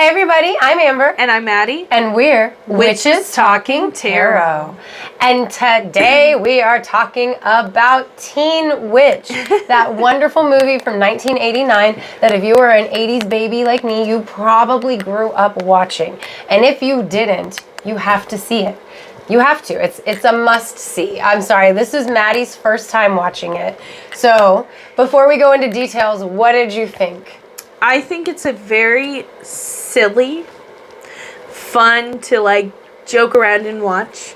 Hey everybody, I'm Amber. And I'm Maddie. And we're Witches Talking Tarot. And today we are talking about Teen Witch, that wonderful movie from 1989 that if you were an 80s baby like me, you probably grew up watching. And if you didn't, you have to see it. You have to. It's a must see. I'm sorry, this is Maddie's first time watching it. So before we go into details, what did you think? I think it's a very silly, fun to like joke around and watch.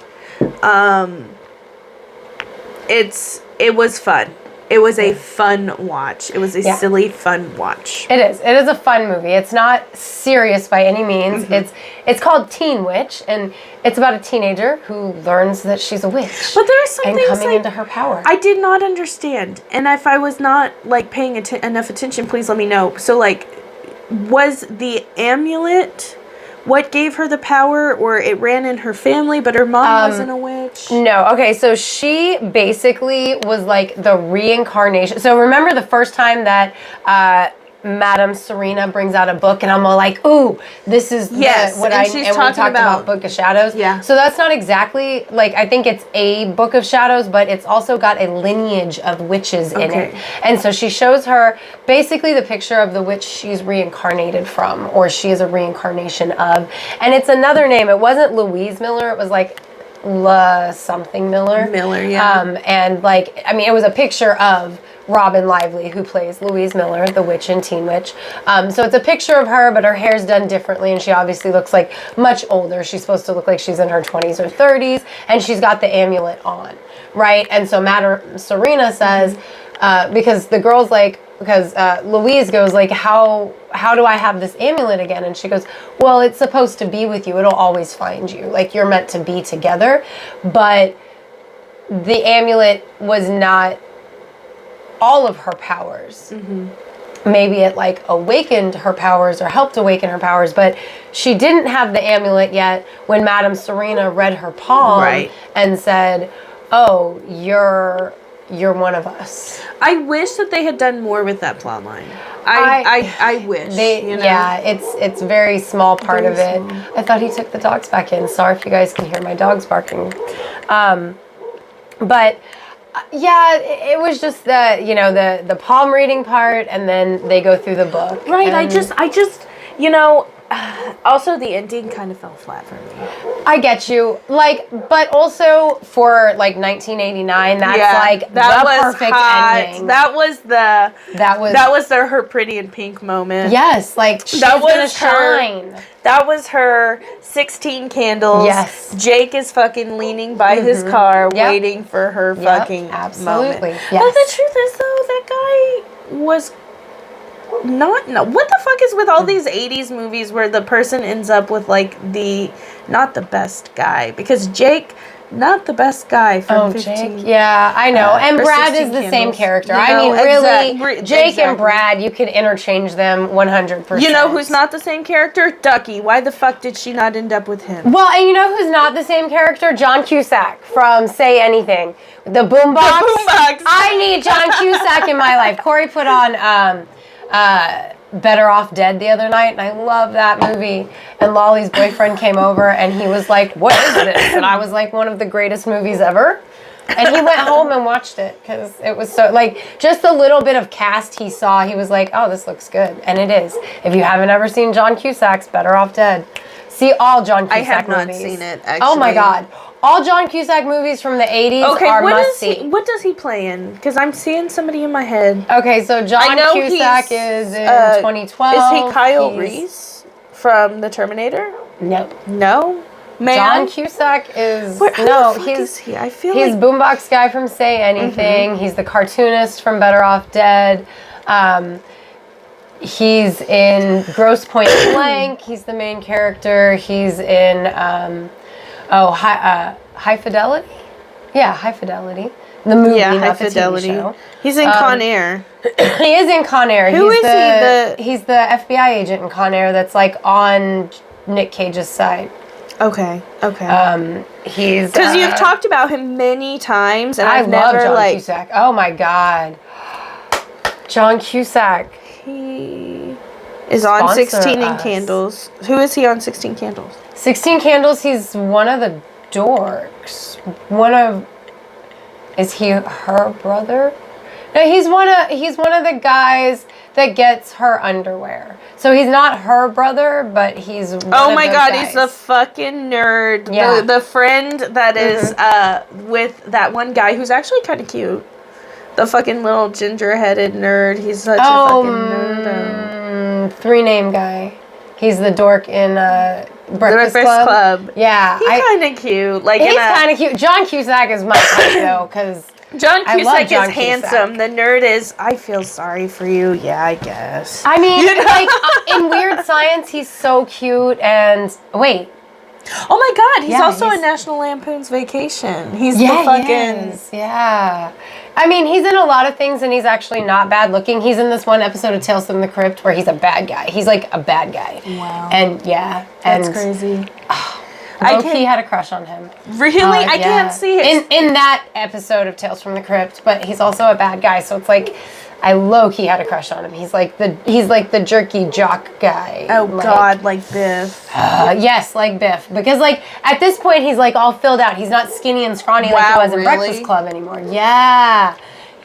It was fun. It was a fun watch. It was a silly, fun watch. It is. It is a fun movie. It's not serious by any means. Mm-hmm. It's called Teen Witch, and it's about a teenager who learns that she's a witch. But there's something and coming into her power. I did not understand, and if I was not like paying enough attention, please let me know. So, like, was the amulet what gave her the power, or it ran in her family, but her mom wasn't a witch? No. Okay, so she basically was like the reincarnation. So remember the first time that Madame Serena brings out a book, and I'm all like, ooh, this is what I and we talked about Book of Shadows. Yeah. So that's not exactly, like, I think it's a Book of Shadows, but it's also got a lineage of witches in it. And so she shows her basically the picture of the witch she's reincarnated from, or she is a reincarnation of. And it's another name. It wasn't Louise Miller. It was like something Miller. Yeah. And like, I mean, it was a picture of Robyn Lively, who plays Louise Miller, the witch in Teen Witch. So it's a picture of her, but her hair's done differently, and she obviously looks like much older. She's supposed to look like she's in her 20s or 30s, and she's got the amulet on, right? And so Madame Serena says, because the girl's like, because Louise goes like, how do I have this amulet again? And she goes, well, it's supposed to be with you. It'll always find you. Like, you're meant to be together. But the amulet was not all of her powers. Mm-hmm. Maybe it like awakened her powers or helped awaken her powers, but she didn't have the amulet yet when Madame Serena read her palm and said, oh, you're one of us. I wish that they had done more with that plot line. I wish. Yeah, it's very small part of it. I thought he took the dogs back in. Sorry if you guys can hear my dogs barking. But yeah, it was just the palm reading part, and then they go through the book. Right. I just also the ending kind of fell flat for me. I get you. Like, but also for like 1989, that's like that the was perfect hot. ending. That was their her pretty in pink moment. Yes, like she's gonna shine. That was her 16 candles. Yes. Jake is fucking leaning by his car waiting for her fucking absolutely. moment. Yes. But the truth is, though, that guy was what the fuck is with all these 80s movies where the person ends up with like not the best guy? Because Jake, not the best guy from 15. Jake? Yeah, I know. And Brad is the same character. I mean, really, Jake and Brad, you could interchange them 100%. You know who's not the same character? Ducky. Why the fuck did she not end up with him? Well, and you know who's not the same character? John Cusack from Say Anything. The Boombox. I need John Cusack in my life. Corey put on Better Off Dead the other night, and I love that movie. And Lolly's boyfriend came over, and he was like, what is this? And I was like, one of the greatest movies ever. And he went home and watched it, because it was so, like, just a little bit of cast he saw, he was like, oh, this looks good. And it is. If you haven't ever seen John Cusack's Better Off Dead, see all John Cusack movies. I have not seen it, actually. Oh my God. All John Cusack movies from the 80s are must-see. What does he play in? Because I'm seeing somebody in my head. Okay, so John Cusack is in 2012. Is he Kyle Reese from The Terminator? No. No? Man? John Cusack is... is he? I feel he's Boombox guy from Say Anything. Mm-hmm. He's the cartoonist from Better Off Dead. He's in Grosse Point Blank. He's the main character. He's in... High Fidelity? Yeah, High Fidelity. The movie, not the TV show. He's in Con Air. He is in Con Air. Who is he? He's the FBI agent in Con Air that's like on Nick Cage's side. Okay. He's... Because you've talked about him many times, and I've love never, John Cusack. Oh my God. John Cusack. is on sponsor 16 and us. Candles. Who is he on 16 Candles? 16 Candles, he's one of the dorks. Is he her brother? No, he's one of the guys that gets her underwear. So he's not her brother, but he's one Oh of my those god, guys. he's the fucking nerd. Yeah. The friend that is with that one guy who's actually kind of cute. The fucking little ginger-headed nerd. He's such a fucking nerd. 3-name guy. He's the dork in Breakfast Club. Yeah. He's kind of cute. Like he's kind of cute. John Cusack is my type, though, because John Cusack John is handsome. The nerd is, I feel sorry for you. Yeah, I guess. I mean, like, in Weird Science, he's so cute. And, wait. Oh my god, he's also in National Lampoon's Vacation. He's the fucking... Yeah. I mean, he's in a lot of things, and he's actually not bad looking. He's in this one episode of Tales from the Crypt where he's a bad guy. He's like a bad guy. Wow. And That's crazy. Low-key had a crush on him. Really? I can't see it. In that episode of Tales from the Crypt, but he's also a bad guy, so it's like I low-key had a crush on him. He's like the jerky jock guy. Oh god, like Biff. Yes, like Biff. Because like at this point he's like all filled out. He's not skinny and scrawny like he was in Breakfast Club anymore. Yeah.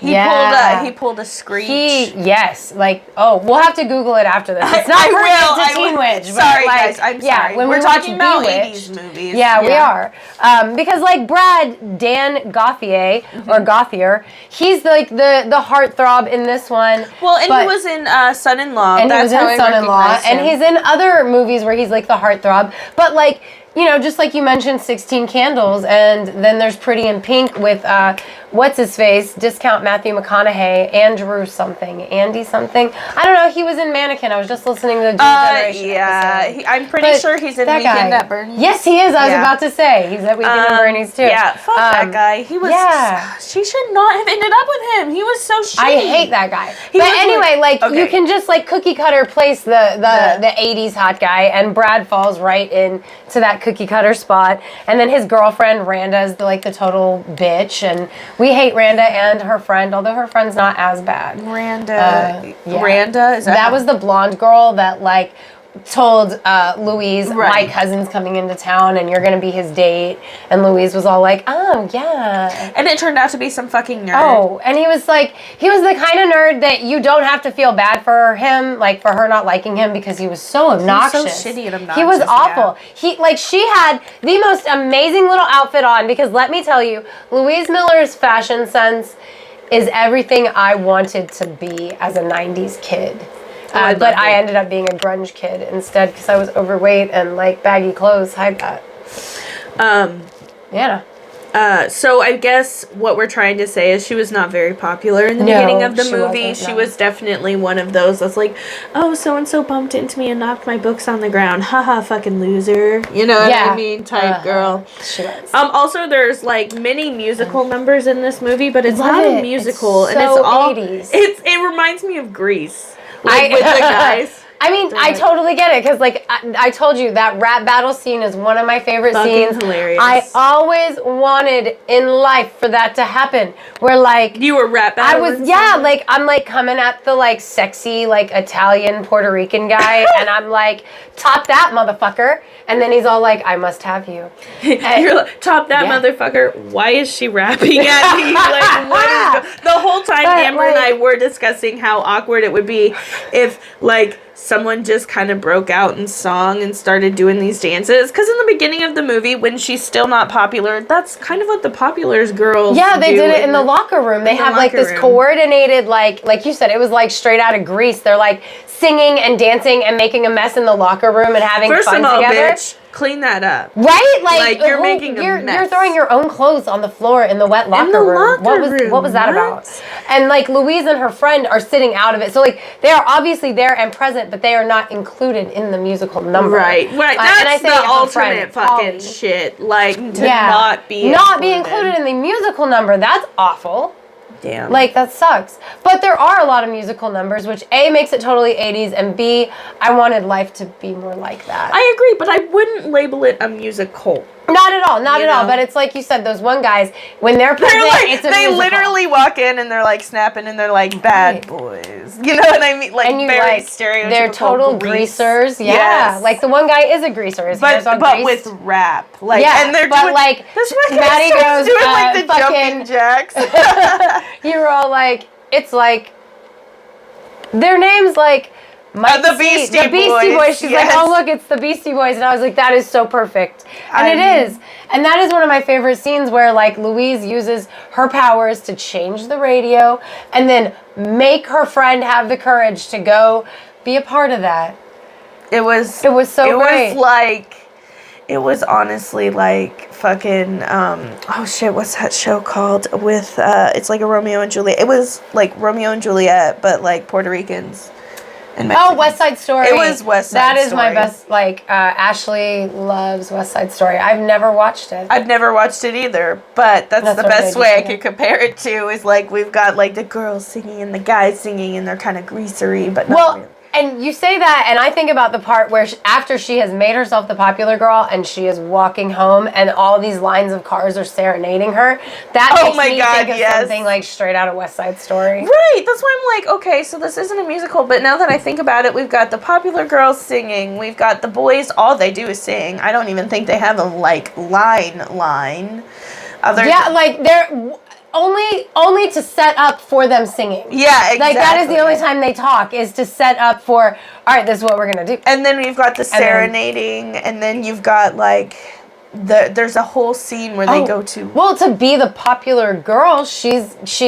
He pulled a Screech. We'll have to Google it after this. It's not to Teen Witch. Sorry, guys, I'm sorry. When we're talking about Bewitched, 80s movies. Yeah, we are. Because like Dan Gauthier or Gauthier, he's like the heartthrob in this one. Well, and he was in Son-in-Law. And he was in Son-in-Law, and he's in other movies where he's like the heartthrob. But like, you know, just like you mentioned, 16 Candles, and then there's Pretty in Pink with what's his face, discount Matthew McConaughey, Andy something. I don't know. He was in Mannequin. I was just listening to the Generation episode. I'm pretty sure he's in Weekend at Bernie's. Yes, he is. I was about to say he's at Weekend at Bernie's too. Yeah, fuck that guy. He was. Yeah, she should not have ended up with him. He was so shitty. I hate that guy. But anyway, you can just like cookie cutter place the 80s hot guy, and Brad falls right in to that cookie cutter spot, and then his girlfriend Randa is the total bitch, and we hate Randa and her friend, although her friend's not as bad. Randa is that was the blonde girl that like told Louise, my cousin's coming into town and you're gonna be his date, and Louise was all like, oh yeah, and it turned out to be some fucking nerd. Oh, and he was the kind of nerd that you don't have to feel bad for him, like for her not liking him, because he was so obnoxious. He was so shitty and obnoxious. He was awful. She had the most amazing little outfit on, because let me tell you, Louise Miller's fashion sense is everything I wanted to be as a 90s kid. But I ended up being a grunge kid instead because I was overweight and like baggy clothes hide that. So I guess what we're trying to say is she was not very popular in the beginning of the movie. She was definitely one of those that's like, oh, so-and-so bumped into me and knocked my books on the ground. Haha, fucking loser. You know what I mean? Type girl. She was. Also, there's like many musical numbers in this movie, but it's not a musical. It's and it's all 80s. It reminds me of Grease. Like with the guys. I mean, I totally get it, because like I told you, that rap battle scene is one of my favorite scenes. Hilarious. I always wanted in life for that to happen, where like you were rap battling. Like I'm like coming at the like sexy like Italian Puerto Rican guy, and I'm like, top that motherfucker, and then he's all like, I must have you. And, you're like, top that motherfucker. Why is she rapping at me? Like, what is the whole time? Amber and I were discussing how awkward it would be if like someone just kind of broke out in song and started doing these dances. Because in the beginning of the movie, when she's still not popular, that's kind of what the Populars girls do. They did it in the locker room. They have like this coordinated, like you said, it was like straight out of Grease. They're like singing and dancing and making a mess in the locker room and having fun together. First of all, bitch, clean that up. Right? Like you're making a mess. You're throwing your own clothes on the floor in the wet locker room. What was that about? And like Louise and her friend are sitting out of it. So like they are obviously there and present, but they are not included in the musical number. Right. That's the ultimate fucking shit. Like to not be included in the musical number. That's awful. Damn. Like, that sucks. But there are a lot of musical numbers, which A, makes it totally 80s, and B, I wanted life to be more like that. I agree, but I wouldn't label it a musical. Not at all, not at all. But it's like you said, those one guys, when they're present, it's a they musical. literally walk in and they're like snapping and they're like bad boys. You know what I mean? Like and you very like, stereotypical. they're total greasers. Yeah. Yes. Like the one guy is a greaser. His hair's all but greased. with rap. Like, yeah, and they're but doing, like, this one Maddie guy's goes, doing like the fucking, jumping jacks. you were all like, it's like, their name's like, the Beastie Boys. She's yes. like, oh look, it's the Beastie Boys, and I was like, that is so perfect, and it is, and that is one of my favorite scenes where like Louise uses her powers to change the radio, and then make her friend have the courage to go be a part of that. It was so great. It was honestly like fucking oh shit, what's that show called with it's like a Romeo and Juliet. It was like Romeo and Juliet but like Puerto Ricans and Mexicans. Oh, West Side Story. It was West Side Story. That is my best, like Ashley loves West Side Story. I've never watched it. I've never watched it either, but that's the best way I could compare it to is like we've got like the girls singing and the guys singing and they're kind of greasery but not really. And you say that, and I think about the part where after she has made herself the popular girl and she is walking home and all these lines of cars are serenading her, that makes me think of something like straight out of West Side Story. Right, that's why I'm like, okay, so this isn't a musical, but now that I think about it, we've got the popular girls singing, we've got the boys, all they do is sing. I don't even think they have a, like, line. Like, they're... Only to set up for them singing. Yeah, exactly. Like, that is the only time they talk, is to set up for, all right, this is what we're going to do. And then we've got the serenading, and then you've got, like, there's a whole scene where they go to... Well, to be the popular girl, she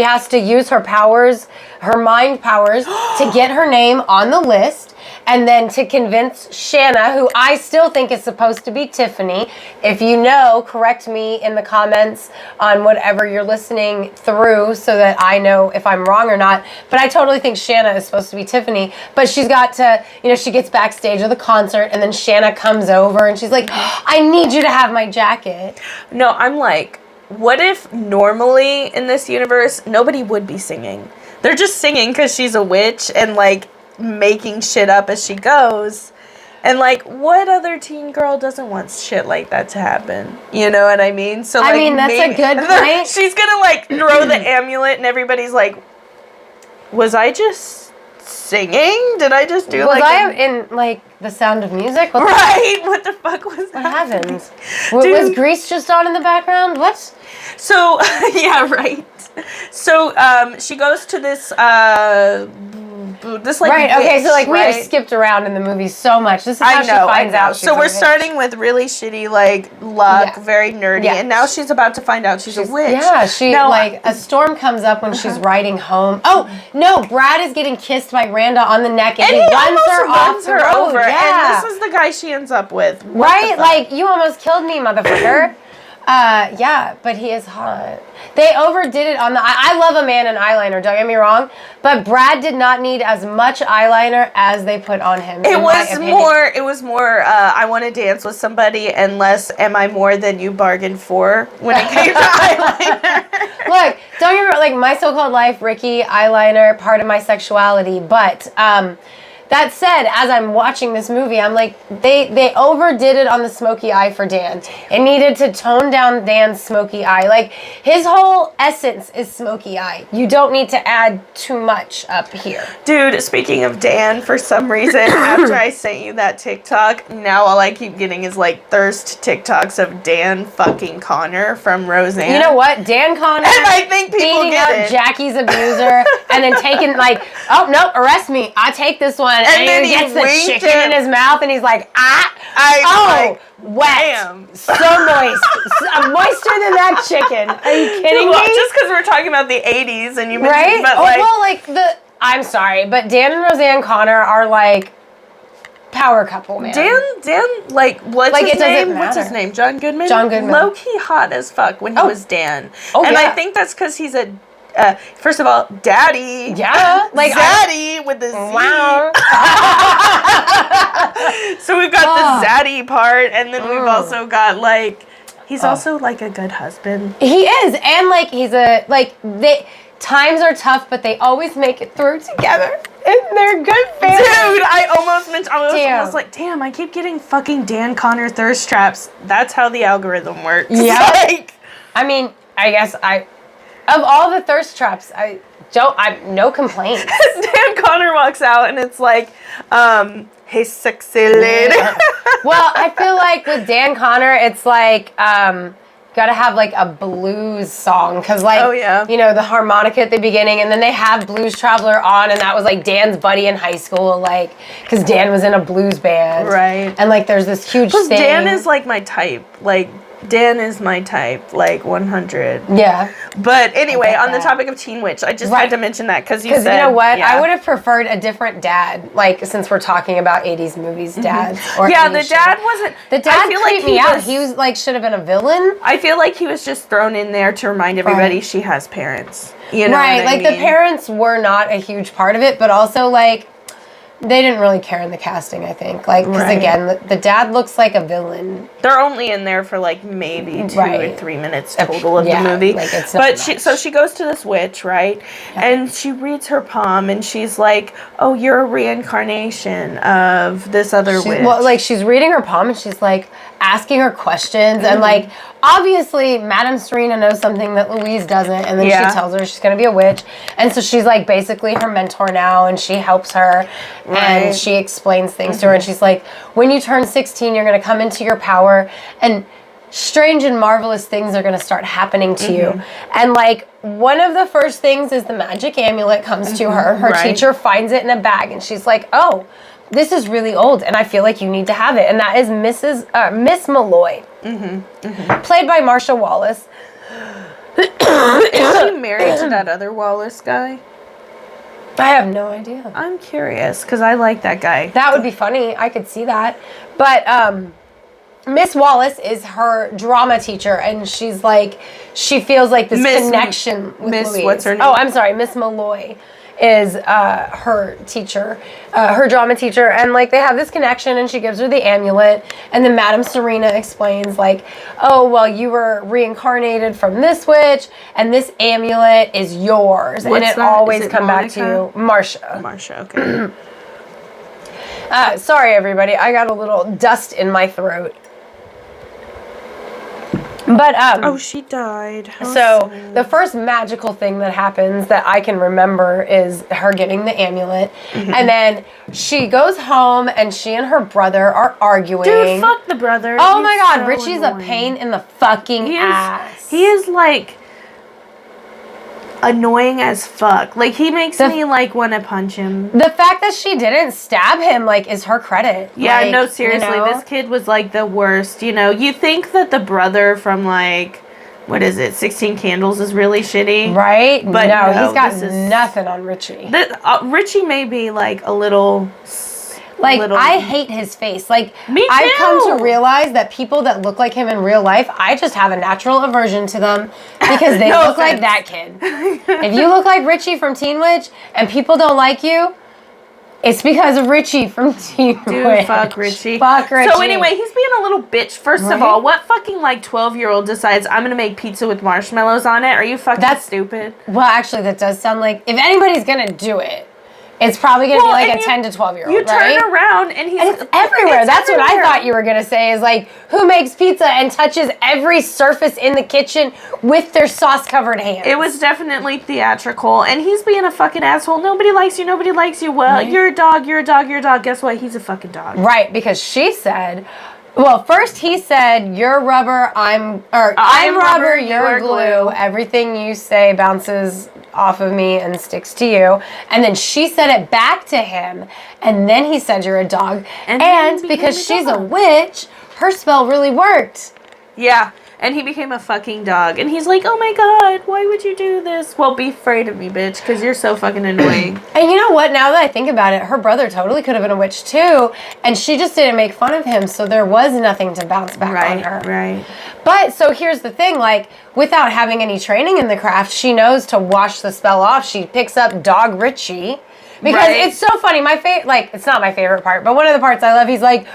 has to use her powers, her mind powers, to get her name on the list, and then to convince Shanna, who I still think is supposed to be Tiffany. If you know, correct me in the comments on whatever you're listening through so that I know if I'm wrong or not. But I totally think Shanna is supposed to be Tiffany. But she's got to, she gets backstage of the concert, and then Shanna comes over, and she's like, I need you to have my jacket. No, I'm like, what if normally in this universe, nobody would be singing? They're just singing because she's a witch and, like, making shit up as she goes. And, like, what other teen girl doesn't want shit like that to happen? You know what I mean? So, like, I mean, that's a good point. She's gonna, like, throw the amulet and everybody's like, was I just singing? Did I just do, was I in, like, The Sound of Music? What the fuck was that? What happened? Was Grease just on in the background? What? So, yeah, right. So, she goes to this, like, right, okay, witch, so, like, we have skipped around in the movie so much. This is how she finds out she's so we're a witch. starting with really shitty, like, luck, very nerdy, and now she's about to find out she's a witch. Yeah, like, a storm comes up when she's riding home. Oh, no, Brad is getting kissed by Randa on the neck, and he runs her over. And this is the guy she ends up with. Right? Like, you almost killed me, motherfucker. Yeah, but he is hot. They overdid it on the... I love a man in eyeliner, don't get me wrong, but Brad did not need as much eyeliner as they put on him. It was more, I want to dance with somebody, and less, am I more than you bargained for when it came to eyeliner. Look, don't get me wrong, like, My So-Called Life, Ricky, eyeliner, part of my sexuality, but, that said, as I'm watching this movie, I'm like, they overdid it on the smoky eye for Dan. It needed to tone down Dan's smoky eye. Like, his whole essence is smoky eye. You don't need to add too much up here. Dude, speaking of Dan, for some reason, after I sent you that TikTok, now all I keep getting is, like, thirst TikToks of Dan fucking Connor from Roseanne. You know what? Dan Connor and I think people beating up Jackie's abuser and then taking, like, oh, nope, arrest me. I take this one. And then he gets the chicken in his mouth, and he's like, wet. Damn. So moist. Moister than that chicken. Are you kidding me? Just because we're talking about the 80s, and you mentioned, but I'm sorry, but Dan and Roseanne Connor are, like, power couple, man. Dan, like, what's his name? What's his name? John Goodman? John Goodman. Low-key hot as fuck when he was Dan. Oh, and I think that's because he's a... first of all, Daddy. Yeah. Like Zaddy with the Z. Wow. So we've got the Zaddy part, and then we've also got, like, he's also, like, a good husband. He is. And, like, he's a, like, times are tough, but they always make it through together. And they're good family. Dude, I almost Damn. like, damn, I keep getting fucking Dan Connor thirst traps. That's how the algorithm works. Yeah. Like, I mean, I guess of all the thirst traps, no complaints. Dan Connor walks out and it's like, hey, sexy lady. Yeah. Well, I feel like with Dan Connor, it's like, gotta have like a blues song because like the harmonica at the beginning, and then they have Blues Traveler on, and that was like Dan's buddy in high school, like because Dan was in a blues band, right? And like there's this huge thing. Dan is like my type, like Dan is my type, like 100. Yeah. But anyway, on the topic of Teen Witch, I just had to mention that because you said, you know what? I would have preferred a different dad, like since we're talking about 80s movies dads. Or the dad wasn't. The dad creeped me out. He was like should have been a villain. I feel like he was just thrown in there to remind everybody she has parents. You know, right? Like the parents were not a huge part of it, but also like. They didn't really care in the casting, I think. Like, because again, the dad looks like a villain. They're only in there for like maybe 2 or 3 minutes total of the movie. Like it's not so she goes to this witch, right? Yeah. And she reads her palm, and she's like, "Oh, you're a reincarnation of this other witch." Well, like she's reading her palm, and she's like asking her questions, and like obviously, Madame Serena knows something that Louise doesn't, and then she tells her she's gonna be a witch, and so she's like basically her mentor now, and she helps her. And she explains things to her, and she's like, when you turn 16, you're going to come into your power, and strange and marvelous things are going to start happening to you. And, like, one of the first things is the magic amulet comes to her. Her teacher finds it in a bag, and she's like, oh, this is really old, and I feel like you need to have it. And that is Miss Malloy, played by Marsha Wallace. Is she married to that other Wallace guy? I have no idea. I'm curious because I like that guy. That would be funny. I could see that. But Miss Wallace is her drama teacher, and she's like, she feels like this connection with Miss, Louise. what's her name? Oh, I'm sorry. Miss Malloy is her teacher, her drama teacher, and like they have this connection, and she gives her the amulet, and then Madame Serena explains like, oh well, you were reincarnated from this witch, and this amulet is yours, and it always come back to you, Marsha. Marsha, okay. Sorry everybody, I got a little dust in my throat. But oh, she died. So the first magical thing that happens that I can remember is her getting the amulet, and then she goes home and she and her brother are arguing. Dude, fuck the brother. Oh my god, Richie's a pain in the fucking ass. He is like annoying as fuck. Like he makes me like want to punch him. The fact that she didn't stab him like is her credit. Yeah, like, no, seriously, this kid was like the worst. You know, you think that the brother from like, what is it, 16 Candles is really shitty, right? But no, he's got this nothing on Richie. Richie may be like a little. Like, I hate his face. Like, me too. I've come to realize that people that look like him in real life, I just have a natural aversion to them because they look like that kid. If you look like Richie from Teen Witch and people don't like you, it's because of Richie from Teen Witch. Dude, fuck Richie. Fuck Richie. So anyway, he's being a little bitch. First of all, what fucking like 12-year-old decides I'm gonna make pizza with marshmallows on it? Are you fucking stupid? Well, actually, that does sound like if anybody's gonna do it, it's probably going to be like a 10 to 12-year-old, You turn around and it's everywhere. That's what I thought you were going to say is like, who makes pizza and touches every surface in the kitchen with their sauce-covered hands? It was definitely theatrical, and he's being a fucking asshole. Nobody likes you. Nobody likes you. Well, you're a dog. You're a dog. You're a dog. Guess what? He's a fucking dog. Right, because she said... Well, first he said, you're rubber, I'm rubber, you're glue. Everything you say bounces off of me and sticks to you. And then she said it back to him. And then he said, you're a dog. And because she's a witch, her spell really worked. Yeah. And he became a fucking dog. And he's like, oh my god, why would you do this? Well, be afraid of me, bitch, because you're so fucking annoying. And you know what? Now that I think about it, her brother totally could have been a witch too. And she just didn't make fun of him, so there was nothing to bounce back on her. Right. But, so here's the thing, like, without having any training in the craft, she knows to wash the spell off. She picks up Dog Richie. Because it's so funny. My favorite, like, it's not my favorite part, but one of the parts I love, he's like,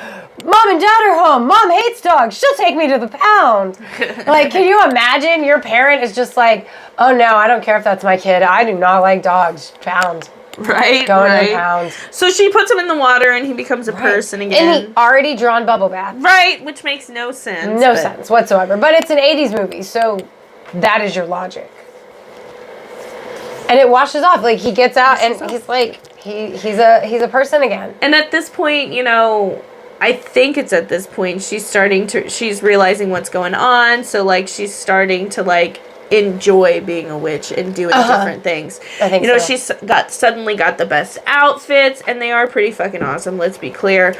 Mom and Dad are home. Mom hates dogs. She'll take me to the pound. Like, can you imagine your parent is just like, oh no, I don't care if that's my kid. I do not like dogs. Pound. Right, Going right. in pounds. So she puts him in the water and he becomes a person again. And he already drawn bubble bath. Right, which makes no sense. No sense whatsoever. But it's an 80s movie, so that is your logic. And it washes off. Like, he gets out and he's like, he's a person again. And at this point, you know, I think it's at this point she's realizing what's going on. So, like, she's starting to, like, enjoy being a witch and doing different things. I think so. she's suddenly got the best outfits, and they are pretty fucking awesome, let's be clear.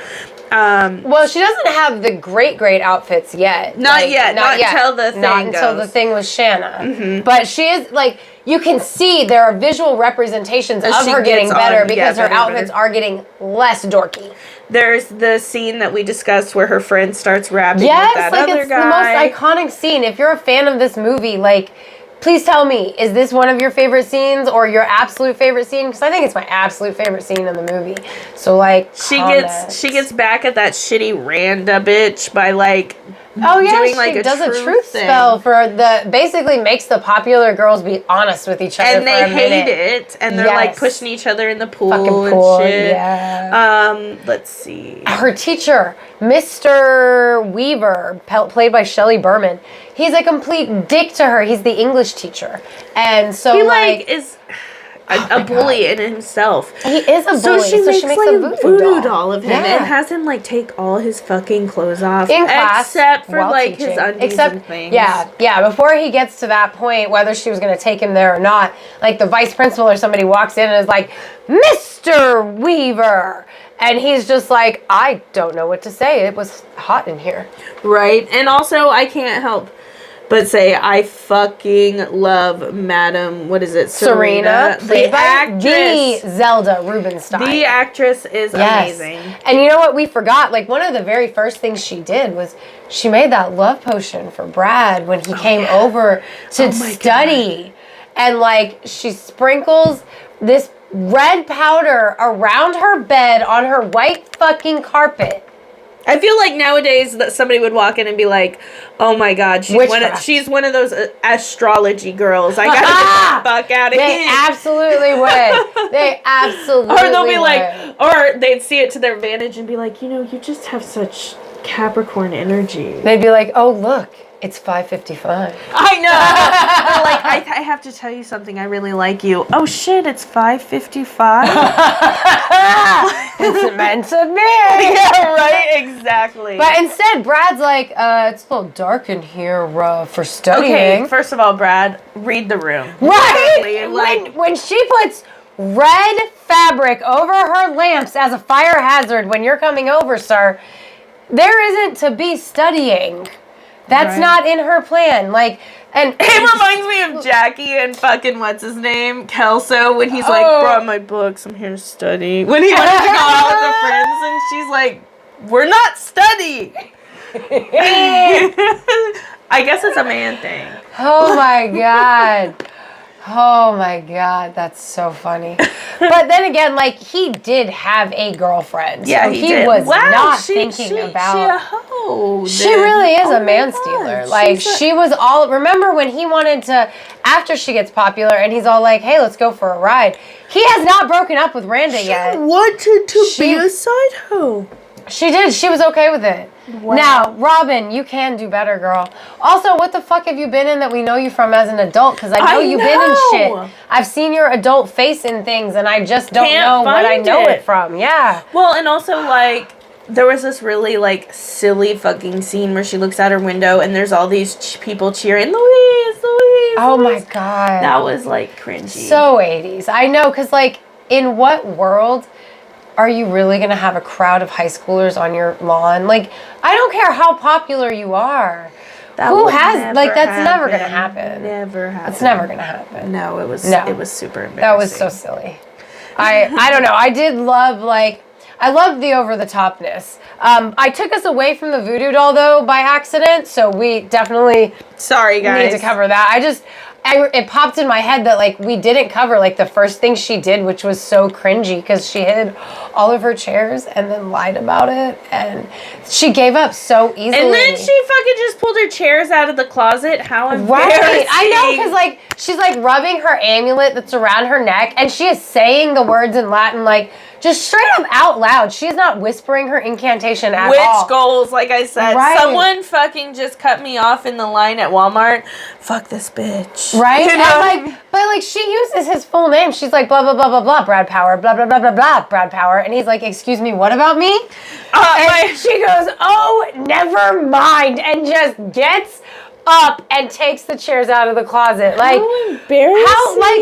Well, she doesn't have the great outfits yet. Not yet. Not until the thing with Shanna. But she is, like, you can see there are visual representations of her getting better because her outfits are getting less dorky. There's the scene that we discussed where her friend starts rapping with that other guy. Yes, like, it's the most iconic scene. If you're a fan of this movie, like, please tell me, is this one of your favorite scenes or your absolute favorite scene? Because I think it's my absolute favorite scene in the movie. So, like, she gets back at that shitty Randa bitch by, like, doing, like, she does a truth spell for basically makes the popular girls be honest with each other and they hate it, and they're like pushing each other in the pool and shit. Yeah. Let's see. Her teacher, Mr. Weaver, played by Shelley Berman, he's a complete dick to her. He's the English teacher, and so he is a bully in himself. He is a bully. So she makes like a voodoo doll of him and has him, like, take all his fucking clothes off in class, except for, like, his undies and things. Yeah. Before he gets to that point, whether she was going to take him there or not, like, the vice principal or somebody walks in and is like, Mr. Weaver. And he's just like, I don't know what to say. It was hot in here. Right. And also, I can't help but say I fucking love Madam, what is it? Serena, played by actress. The Zelda Rubinstein. The actress is amazing. And you know what we forgot? Like, one of the very first things she did was she made that love potion for Brad when he came over to study. God. And, like, she sprinkles this red powder around her bed on her white fucking carpet. I feel like nowadays that somebody would walk in and be like, "Oh my God, she's one of those astrology girls. I gotta get the fuck out of here." They absolutely would. They absolutely would. Or they'll be like, or they'd see it to their advantage and be like, you know, you just have such Capricorn energy. They'd be like, "Oh look, it's 5:55." I know. They're like, I have to tell you something. I really like you. Oh shit, it's 5:55. It's meant to be. Yeah, right. Exactly. But instead, Brad's like, it's a little dark in here for studying. Okay, first of all, Brad, read the room. Right. Like, when she puts red fabric over her lamps as a fire hazard when you're coming over, sir, there isn't to be studying. That's not in her plan. Like, and it reminds me of Jackie and fucking what's his name, Kelso, when he's like, brought my books, I'm here to study. When he wanted to go out with her friends, and she's like, we're not studying. I guess it's a man thing. Oh my God. Oh my God, that's so funny. But then again, like, he did have a girlfriend. Yeah, so he did. Was not thinking about. She a hoe. She really is a man stealer. Like, she was all. Remember when he wanted to, after she gets popular, and he's all like, "Hey, let's go for a ride." He has not broken up with Randa yet. She wanted to be a side hoe. She did. She was okay with it. Wow. Now, Robyn, you can do better, girl. Also, what the fuck have you been in that we know you from as an adult? Because I know you've been in shit. I've seen your adult face in things, and I just don't know what I know it from. Yeah. Well, and also, like, there was this really, like, silly fucking scene where she looks out her window, and there's all these people cheering, Louise, Louise. Oh, my God. That was, like, cringy. So 80s. I know, because, like, in what world are you really going to have a crowd of high schoolers on your lawn? Like, I don't care how popular you are. Who has, like, that's never going to happen. Never happen. It's never going to happen. No, it was super embarrassing. That was so silly. I don't know. I did love, like, I loved the over-the-topness. I took us away from the voodoo doll, though, by accident, so we definitely sorry, guys, need to cover that. it popped in my head that like we didn't cover like the first thing she did, which was so cringy because she hid all of her chairs and then lied about it, and she gave up so easily. And then she fucking just pulled her chairs out of the closet. How embarrassing! Right, I know, because like she's like rubbing her amulet that's around her neck, and she is saying the words in Latin like just straight up out loud. She's not whispering her incantation at all. Witch goals, like I said. Right. Someone fucking just cut me off in the line at Walmart. Fuck this bitch. Right? You know? And like, but like she uses his full name. She's like, blah, blah, blah, blah, blah, Brad Power, blah, blah, blah, blah, blah, Brad Power. And he's like, excuse me, what about me? And she goes, oh, never mind. And just gets up and takes the chairs out of the closet. Like, how embarrassing. How, like,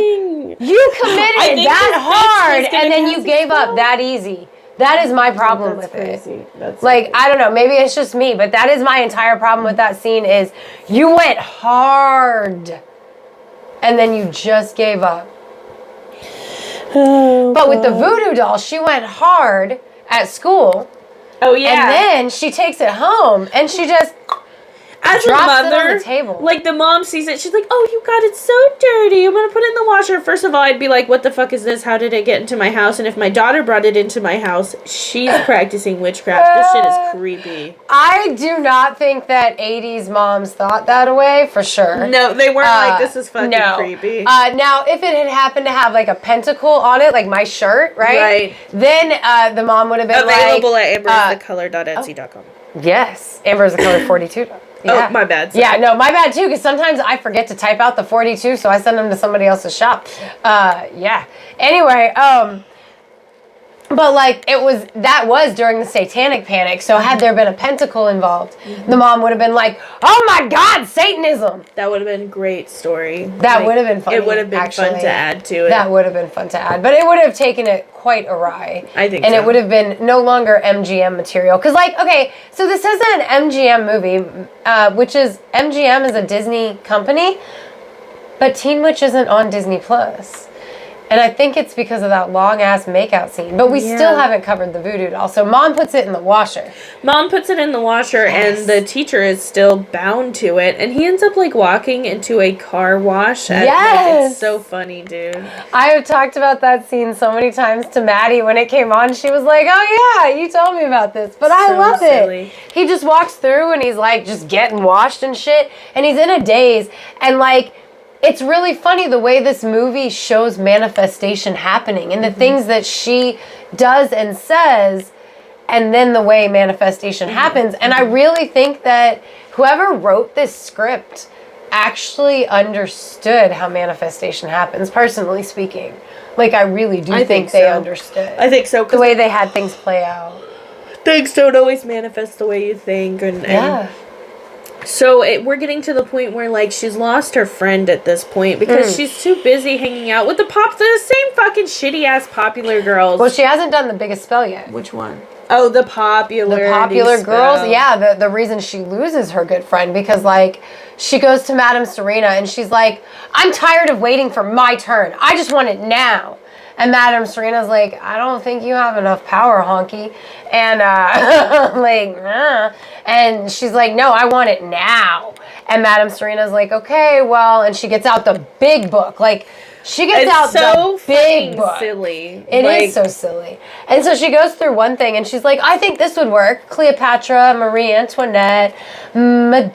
you committed that hard and then you gave up that easy. That is my problem with it. That's like, I don't know, maybe it's just me, but that is my entire problem with that scene is you went hard and then you just gave up. Oh, but with the voodoo doll, she went hard at school. Oh, yeah. And then she takes it home and she just as a drops mother, it on the table. Like the mom sees it, she's like, "Oh, you got it so dirty. I'm gonna put it in the washer." First of all, I'd be like, "What the fuck is this? How did it get into my house?" And if my daughter brought it into my house, she's practicing witchcraft. This shit is creepy. I do not think that 80s moms thought that away for sure. No, they weren't like, "This is fucking creepy." Now, if it had happened to have like a pentacle on it, like my shirt, right? Right. Then the mom would have been available at ambersthecolor.etsy.com. Yes, Amber's the Color 42. Yeah. Oh, my bad. Sorry. Yeah, no, my bad too, because sometimes I forget to type out the 42, so I send them to somebody else's shop. Yeah. Anyway, but like that was during the Satanic Panic, so had there been a pentacle involved, the mom would have been like, oh my God, Satanism! That would have been a great story. That would have been funny. It would have been fun to add to it. That would have been fun to add, but it would have taken it quite awry. I think and so. It would have been no longer MGM material. Because like, okay, so this is an MGM movie, which is, MGM is a Disney company, but Teen Witch isn't on Disney Plus. And I think it's because of that long-ass makeout scene. But we still haven't covered the voodoo doll. So Mom puts it in the washer. Mom puts it in the washer, and the teacher is still bound to it. And he ends up, like, walking into a car wash. Like, it's so funny, dude. I have talked about that scene so many times to Maddie. When it came on, she was like, oh, yeah, you told me about this. But I love it. He just walks through, and he's, like, just getting washed and shit. And he's in a daze. And, like, it's really funny the way this movie shows manifestation happening and the things that she does and says, and then the way manifestation happens. And I really think that whoever wrote this script actually understood how manifestation happens, personally speaking. Like, I really do think they understood. I think so. The way they had things play out. Things don't always manifest the way you think. And so we're getting to the point where, like, she's lost her friend at this point because she's too busy hanging out with the same fucking shitty-ass popular girls. Well, she hasn't done the biggest spell yet. Which one? Oh, the popular girls. Yeah, the reason she loses her good friend, because, like, she goes to Madame Serena and she's like, I'm tired of waiting for my turn. I just want it now. And Madame Serena's like, I don't think you have enough power, honky. And, and she's like, no, I want it now. And Madame Serena's like, okay, well, and she gets out the big book. Like, she gets out the big book. Silly. It is so silly. And so she goes through one thing and she's like, I think this would work. Cleopatra, Marie Antoinette, Marilyn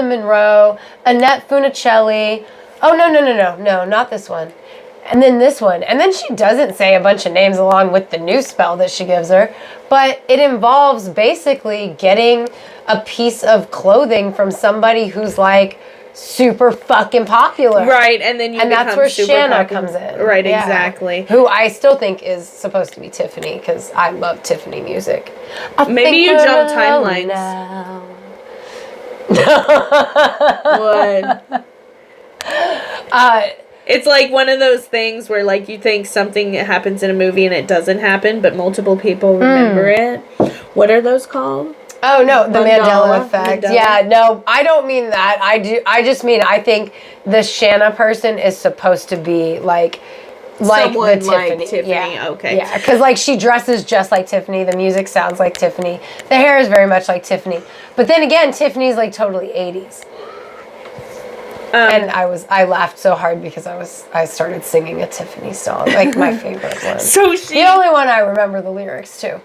Monroe, Annette Funicelli. Oh, no, not this one. And then this one. And then she doesn't say a bunch of names along with the new spell that she gives her. But it involves basically getting a piece of clothing from somebody who's like super fucking popular. Right, and then that's where Shanna comes in. Right, exactly. Who I still think is supposed to be Tiffany, because I love Tiffany music. Maybe you jump timelines. What? It's like one of those things where, like, you think something happens in a movie and it doesn't happen, but multiple people remember it. What are those called? Oh, no, the Mandela effect. Mandela. Yeah, no, I don't mean that. I just mean, I think the Shanna person is supposed to be, like someone the like Tiffany. Yeah. Okay. Yeah, because, like, she dresses just like Tiffany. The music sounds like Tiffany. The hair is very much like Tiffany. But then again, Tiffany's, like, totally 80s. And I laughed so hard because I started singing a Tiffany song, like my favorite one. So the only one I remember the lyrics to.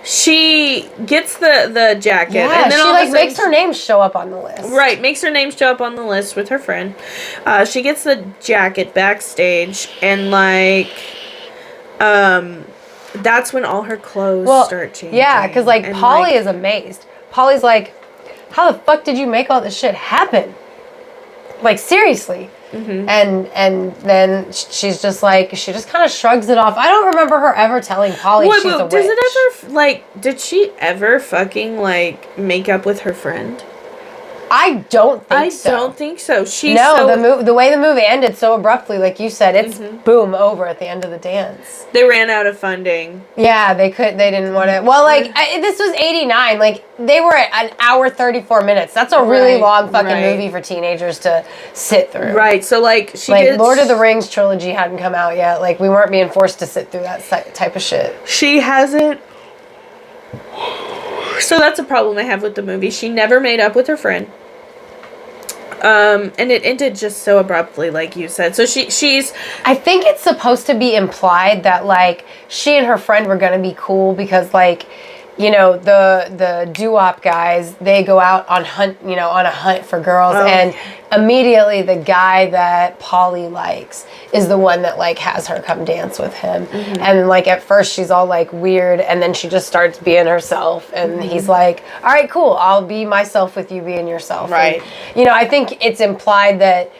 She gets the jacket, Yeah, and then she all like of a sudden makes her name show up on the list. Right, makes her name show up on the list with her friend. She gets the jacket backstage, and like, that's when all her clothes start changing. Yeah, because like Polly is amazed. Polly's like, "How the fuck did you make all this shit happen? Like seriously." Mm-hmm. And then she's just like, she just kind of shrugs it off. I don't remember her ever telling Polly she's a witch. Does it ever, like, did she ever fucking, like, make up with her friend? I don't think so. I don't think so. The way the movie ended so abruptly, like you said, it's boom, over at the end of the dance. They ran out of funding. Yeah, they didn't want to. Well, like, this was 89. Like, they were at an hour 34 minutes. That's a really long fucking movie for teenagers to sit through. Right, so, like, Lord of the Rings trilogy hadn't come out yet. Like, we weren't being forced to sit through that type of shit. She hasn't. So that's a problem I have with the movie. She never made up with her friend. And it ended just so abruptly, like you said. So she's... I think it's supposed to be implied that, like, she and her friend were going to be cool because, like, you know, the doo-wop guys, they go out on a hunt for girls, and immediately the guy that Polly likes is the one that, like, has her come dance with him. Mm-hmm. And, like, at first she's all, like, weird, and then she just starts being herself, and he's like, all right, cool, I'll be myself with you being yourself. Right. And, you know, I think it's implied that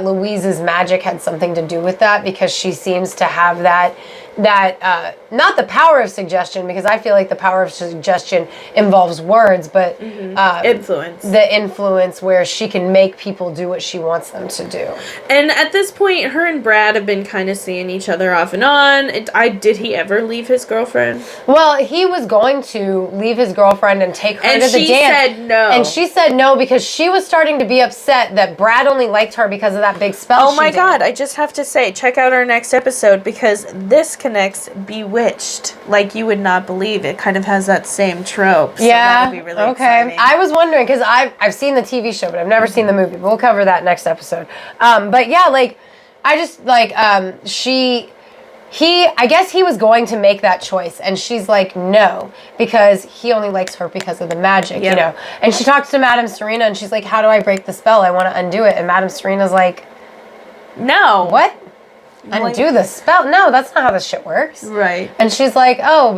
Louise's magic had something to do with that, because she seems to have that not the power of suggestion, because I feel like the power of suggestion involves words, but influence. The influence where she can make people do what she wants them to do. And at this point, her and Brad have been kind of seeing each other off and on. Did he ever leave his girlfriend? Well, he was going to leave his girlfriend and take her to the dance. And she said no. And she said no because she was starting to be upset that Brad only liked her because of that big spell Oh my God, I just have to say, check out our next episode, because this connects Bewitched like you would not believe. It kind of has that same trope. So that'll be really exciting. I was wondering, because I've seen the TV show, but I've never seen the movie. But we'll cover that next episode. But yeah, like, I just, like, I guess he was going to make that choice, and she's like, no, because he only likes her because of the magic, you know. And she talks to Madame Serena, and she's like, how do I break the spell? I want to undo it. And Madame Serena's like, no. What? Undo the spell? No, that's not how this shit works. Right. And she's like, oh,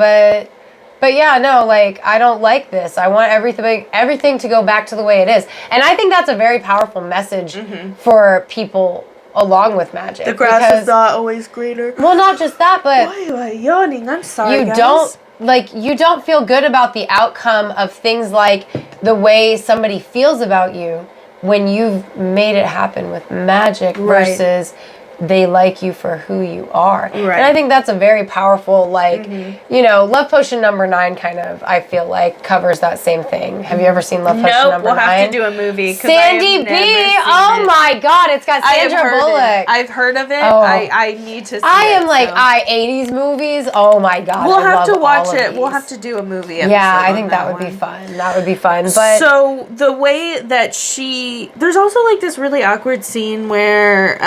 but yeah, no, like, I don't like this. I want everything to go back to the way it is. And I think that's a very powerful message for people along with magic. The grass is not always greener. Well, not just that, but... Why am I yawning? I'm sorry, guys. You don't feel good about the outcome of things like the way somebody feels about you when you've made it happen with magic versus... they like you for who you are. Right. And I think that's a very powerful, like, you know, Love Potion number 9 kind of, I feel like, covers that same thing. Have you ever seen Love Potion number 9? Nope, we'll have to do a movie. Sandy B! Oh my God, it's got Sandra Bullock. I've heard of it. Oh. I need to see it. I am like, 80s movies. Oh my God, we'll have to watch it. We'll have to do a movie episode. Yeah, I think that would be fun. That would be fun. But so, the way that there's also, like, this really awkward scene where,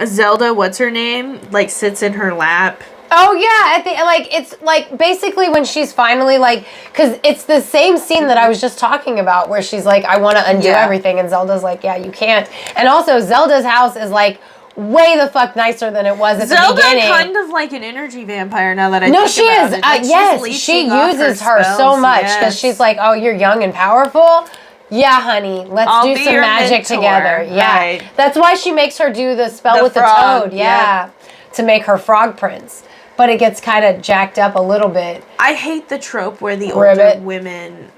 Zelda, what's her name, like, sits in her lap. Oh yeah, it's like basically when she's finally like, because it's the same scene that I was just talking about where she's like, I want to undo everything, and Zelda's like, yeah, you can't. And also Zelda's house is like way the fuck nicer than it was at the beginning. Zelda kind of like an energy vampire now that I think about it. Like, yes, she uses her so much because she's like, oh, you're young and powerful. Yeah, honey, let's do some magic together. Yeah. Right. That's why she makes her do the spell with frog, the toad. Yeah. To make her frog prince. But it gets kind of jacked up a little bit. I hate the trope where the older women...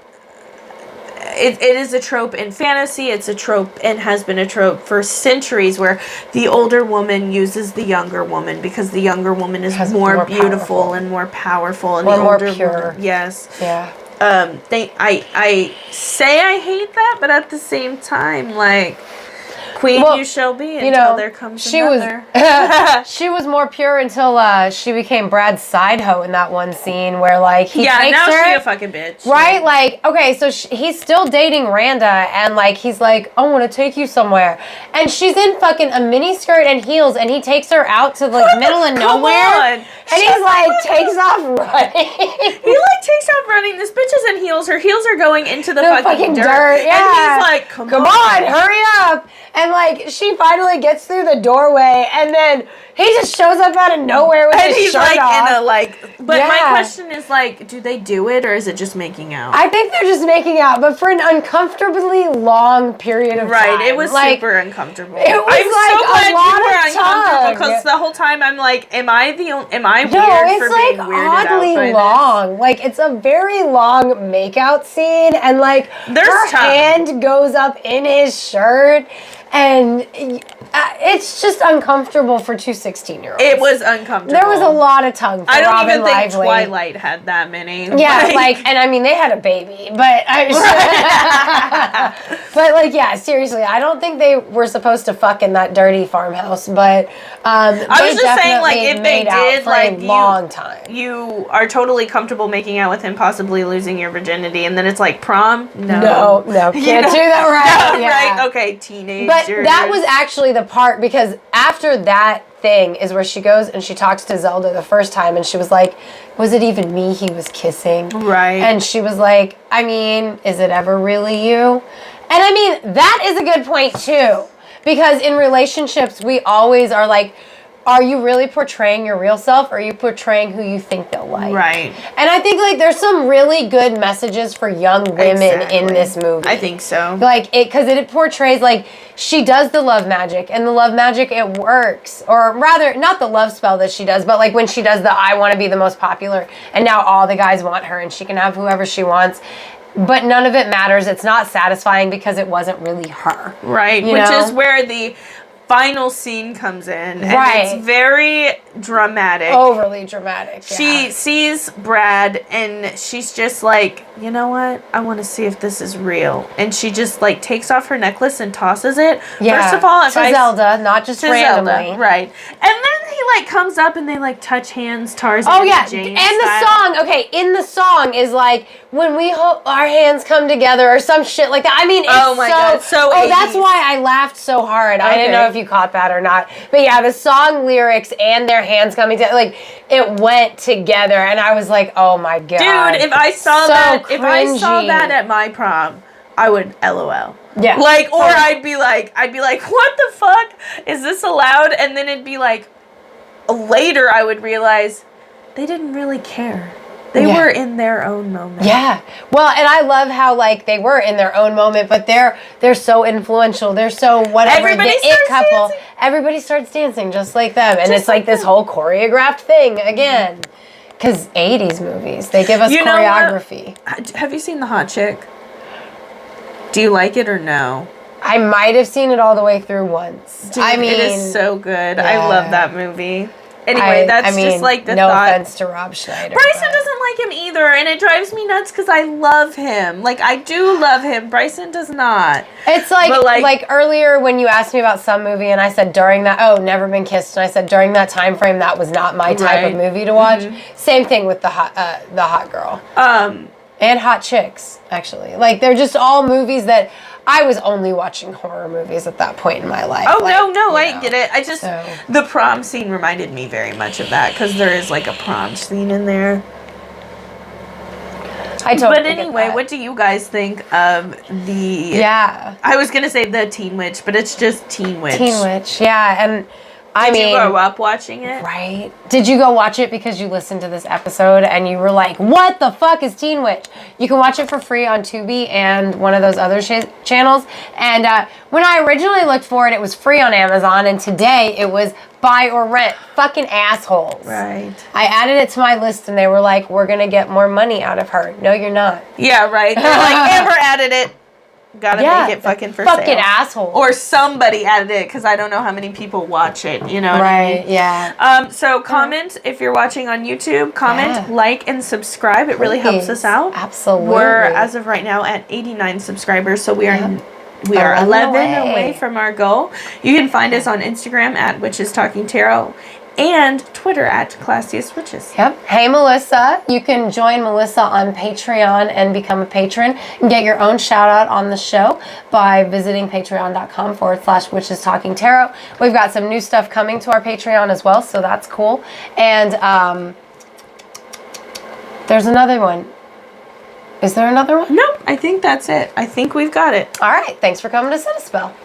It is a trope in fantasy. It's a trope and has been a trope for centuries where the older woman uses the younger woman because the younger woman is more beautiful and more powerful. And or the more older pure. Woman, yes. Yeah. I say I hate that, but at the same time, like, Queen you shall be until there comes another. She was more pure until she became Brad's side hoe in that one scene where like he takes now her. she a fucking bitch. Right? Like, okay, so he's still dating Randa and like he's like, I want to take you somewhere. And she's in fucking a mini skirt and heels and he takes her out to like middle of nowhere. And he's like takes off running. He like takes off running. This bitch is in heels. Her heels are going into the fucking dirt. Yeah. And he's like, come on, hurry up. And like she finally gets through the doorway and then he just shows up out of nowhere with his shirt like off. in a like but my question is like, do they do it or is it just making out? I think they're just making out, but for an uncomfortably long period of time. Right, it was like, super uncomfortable. It was I'm like so glad a lot you were of uncomfortable tongue. because the whole time I'm like, am I weird it's for like being weirded out oddly by long. Like it's a very long makeout scene, and like her hand goes up in his shirt, and it's just uncomfortable for two 16-year-olds. It was uncomfortable. There was a lot of tongue. For I don't Robyn even think Lively. Twilight had that many. Yeah, like, and I mean, they had a baby, but but like, yeah, seriously, I don't think they were supposed to fuck in that dirty farmhouse, but I was just saying, like, if they did, for like, a long time, you are totally comfortable making out with him, possibly losing your virginity, and then it's like prom. No, can't do that right. No, yeah. Right? Okay, teenagers. But that was actually the part because after that thing is where she goes and she talks to Zelda the first time and she was like, was it even me he was kissing? Right. And she was like, I mean, is it ever really you? And I mean, that is a good point too. Because in relationships, we always are like, are you really portraying your real self or are you portraying who you think they'll like? Right. And I think like there's some really good messages for young women in this movie. I think so. Like because it portrays like she does the love magic and the love magic it works. Or rather not the love spell that she does, but like when she does the I want to be the most popular and now all the guys want her and she can have whoever she wants. But none of it matters. It's not satisfying because it wasn't really her. Right. Which is where the final scene comes in. And it's very dramatic. Overly dramatic. Yeah. She sees Brad and she's just like, you know what? I want to see if this is real. And she just like takes off her necklace and tosses it. Yeah. First of all, if Zelda, not just randomly. Zelda, right. And then he like comes up and they like touch hands, Tarzan and Jane and the style. song, okay, in the song is like when we hope our hands come together or some shit like that. I mean, it's God, so 80s. That's why I laughed so hard. I didn't know if you caught that or not. But yeah, the song lyrics and their hands coming together, like it went together and I was like, oh my God. Dude, if I saw that cringy. at my prom, I would LOL. Yeah. Like, or I'd be like, what the fuck? Is this allowed? And then it'd be like, later I would realize they didn't really care. They were in their own moment. Yeah. Well, and I love how like they were in their own moment, but they're so influential. They're so whatever. Everybody the it couple. Dancing. Everybody starts dancing just like them, and it's like this whole choreographed thing again. Because 80s movies, they give us choreography. Have you seen The Hot Chick? Do you like it or no? I might have seen it all the way through once. Dude, I mean, it is so good. Yeah. I love that movie. Anyway, just like the no thought. No offense to Rob Schneider. Bryson doesn't like him either, and it drives me nuts because I love him. Like, I do love him. Bryson does not. It's like earlier when you asked me about some movie, and I said during that, Never Been Kissed, and I said during that time frame, that was not my type of movie to watch. Mm-hmm. Same thing with the hot girl. And Hot Chicks, actually. Like, they're just all movies that I was only watching horror movies at that point in my life. Oh, like, no, I get it. I just, the prom scene reminded me very much of that, because there is, like, a prom scene in there. I totally But anyway, what do you guys think of the... Yeah. I was going to say the Teen Witch, but it's just Teen Witch. Teen Witch, yeah, and... Did you grow up watching it? Right. Did you go watch it because you listened to this episode and you were like, what the fuck is Teen Witch? You can watch it for free on Tubi and one of those other channels. And when I originally looked for it, it was free on Amazon. And today it was buy or rent. Fucking assholes. Right. I added it to my list and they were like, we're going to get more money out of her. No, you're not. Yeah, right. They're like, Amber added it. Gotta make it fucking for fucking sale. Asshole. Or somebody added it, because I don't know how many people watch it, you know what I mean? Yeah. So comment if you're watching on YouTube. Comment, like, and subscribe. It really helps us out. Absolutely. We're, as of right now, at 89 subscribers, so we are We are 11 11 away. away from our goal. You can find us on Instagram at Witches Talking Tarot and Twitter at Classiest Witches. Yep. Hey, Melissa. You can join Melissa on Patreon and become a patron and get your own shout out on the show by visiting patreon.com/Witches Talking Tarot. We've got some new stuff coming to our Patreon as well, so that's cool. And there's another one. Is there another one? Nope, I think that's it. I think we've got it. All right. Thanks for coming to Set a Spell.